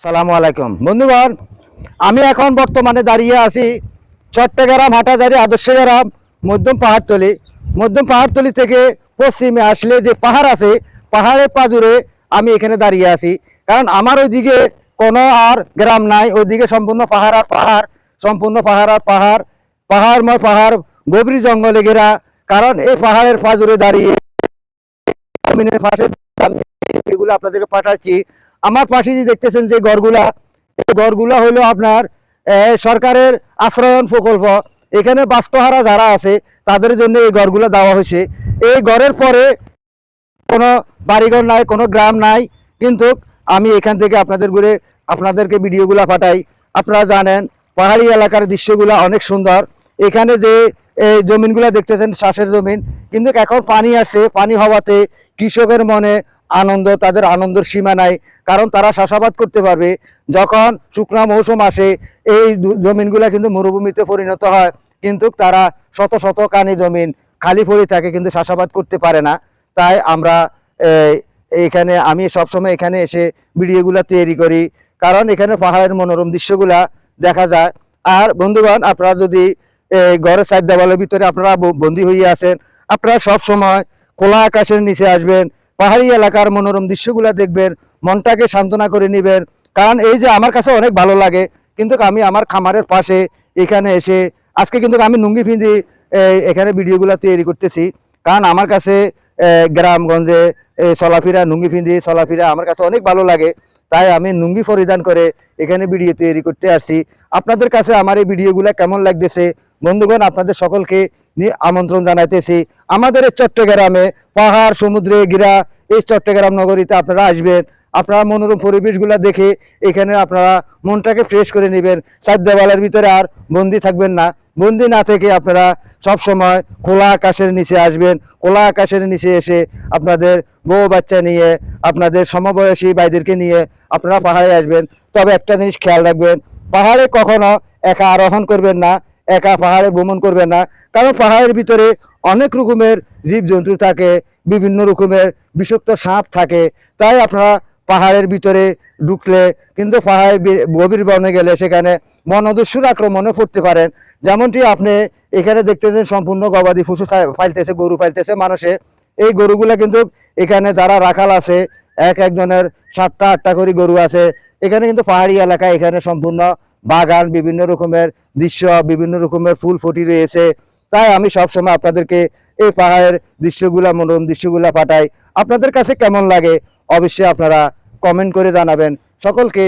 সালামু আলাইকুম বন্ধুগণ, আমি এখন বর্তমানে দাঁড়িয়ে আছি চট্টগ্রাম হাটাজারি আদর্শ গ্রাম মধ্যম পাহাড়তলি থেকে পশ্চিমে আসলে যে পাহাড় আছে, পাহাড়ের পাজুরে আমি এখানে দাঁড়িয়ে আছি। কারণ আমার ওইদিকে কোনো আর গ্রাম নাই, ওইদিকে সম্পূর্ণ পাহাড় আর পাহাড়, সম্পূর্ণ পাহাড় আর পাহাড়, পাহাড়ময় পাহাড়, গভীর জঙ্গলে ঘেরা। কারণ এই পাহাড়ের পাজুরে দাঁড়িয়ে জমিনের পাশে আমি এগুলো আপনাদেরকে পাঠাচ্ছি। আমার পাশে যে দেখতেছেন যে ঘরগুলা, এই ঘরগুলা হলো আপনার সরকারের আশ্রয়ন প্রকল্প। এখানে বাস্তুহারা যারা আছে তাদের জন্য এই ঘরগুলো দেওয়া হয়েছে। এই ঘরের পরে কোনো বাড়িঘর নাই, কোনো গ্রাম নাই, কিন্তু আমি এখান থেকে আপনাদেরকে ভিডিওগুলো পাঠাই। আপনারা জানেন পাহাড়ি এলাকার দৃশ্যগুলো অনেক সুন্দর। এখানে যে এই জমিনগুলো দেখতেছেন চাষের জমিন, কিন্তু এখন পানি আসছে, পানি হওয়াতে কৃষকের মনে আনন্দ, তাদের আনন্দের সীমা নাই। কারণ তারা চাষাবাদ করতে পারবে। যখন শুকনা মৌসুম আসে এই জমিনগুলো কিন্তু মরুভূমিতে পরিণত হয়, কিন্তু তারা শত শত কানি জমিন খালি পড়ে থাকে, কিন্তু চাষাবাদ করতে পারে না। তাই আমরা এইখানে আমি সবসময় এখানে এসে ভিডিওগুলো তৈরি করি, কারণ এখানে পাহাড়ের মনোরম দৃশ্যগুলা দেখা যায়। আর বন্ধুগণ, আপনারা যদি ঘরের সাইড দেওয়ালের ভিতরে আপনারা বন্দী হয়ে আছেন, আপনারা সব সময় খোলা আকাশের নিচে আসবেন, পাহাড়ি এলাকার মনোরম দৃশ্যগুলো দেখবেন, মনটাকে সান্ত্বনা করে নেবেন। কারণ এই যে আমার কাছে অনেক ভালো লাগে, কিন্তু আমি আমার খামারের পাশে এখানে এসে আজকে কিন্তু আমি লুঙ্গি ফিন্দি এখানে ভিডিওগুলো তৈরি করতেছি। কারণ আমার কাছে গ্রামগঞ্জে চলাফেরা, লুঙ্গি ফিন্দি চলাফেরা আমার কাছে অনেক ভালো লাগে। তাই আমি লুঙ্গি পরিধান করে এখানে ভিডিও তৈরি করতে আসছি। আপনাদের কাছে আমার এই ভিডিওগুলো কেমন লাগতেছে বন্ধুগণ, আপনাদের সকলকে আমন্ত্রণ জানাইতেছি। আমাদের এই চট্টগ্রামে পাহাড় সমুদ্রে ঘেরা এই চট্টগ্রাম নগরীতে আপনারা আসবেন। আপনারা মনোরম পরিবেশগুলো দেখে এখানে আপনারা মনটাকে ফ্রেশ করে নেবেন। চার দেওয়ালের ভিতরে আর বন্দি থাকবেন না। বন্দি না থেকে আপনারা সব সময় খোলা আকাশের নিচে আসবেন। খোলা আকাশের নিচে এসে আপনাদের বউ বাচ্চা নিয়ে, আপনাদের সমবয়সী ভাইদেরকে নিয়ে আপনারা পাহাড়ে আসবেন। তবে একটা জিনিস খেয়াল রাখবেন, পাহাড়ে কখনো একা আরোহণ করবেন না, একা পাহাড়ে ভ্রমণ করবেন না। কারণ পাহাড়ের ভিতরে অনেক রকমের জীবজন্তু থাকে, বিভিন্ন রকমের বিষাক্ত সাপ থাকে। তাই আপনারা পাহাড়ের ভিতরে ঢুকলে কিন্তু পাহাড়ের গভীর বনে গেলে সেখানে বনদস্যুর আক্রমণে পড়তে পারেন। যেমনটি আপনি এখানে দেখতেছেন সম্পূর্ণ গবাদি পশু পালতেছে, গরু পালতেছে মানুষে। এই গরুগুলা কিন্তু এখানে যারা রাখাল আছে, একজনের 7টা-8টা করে গরু আছে। এখানে কিন্তু পাহাড়ি এলাকা, এখানে সম্পূর্ণ বাগান, বিভিন্ন রকমের দৃশ্য, বিভিন্ন রকমের ফুল ফুটি রয়েছে। তাই আমি সবসময় আপনাদেরকে এই পাহাড়ের দৃশ্যগুলা, মনোরম দৃশ্যগুলা পাঠাই। আপনাদের কাছে কেমন লাগে অবশ্যই আপনারা কমেন্ট করে জানাবেন। সকলকে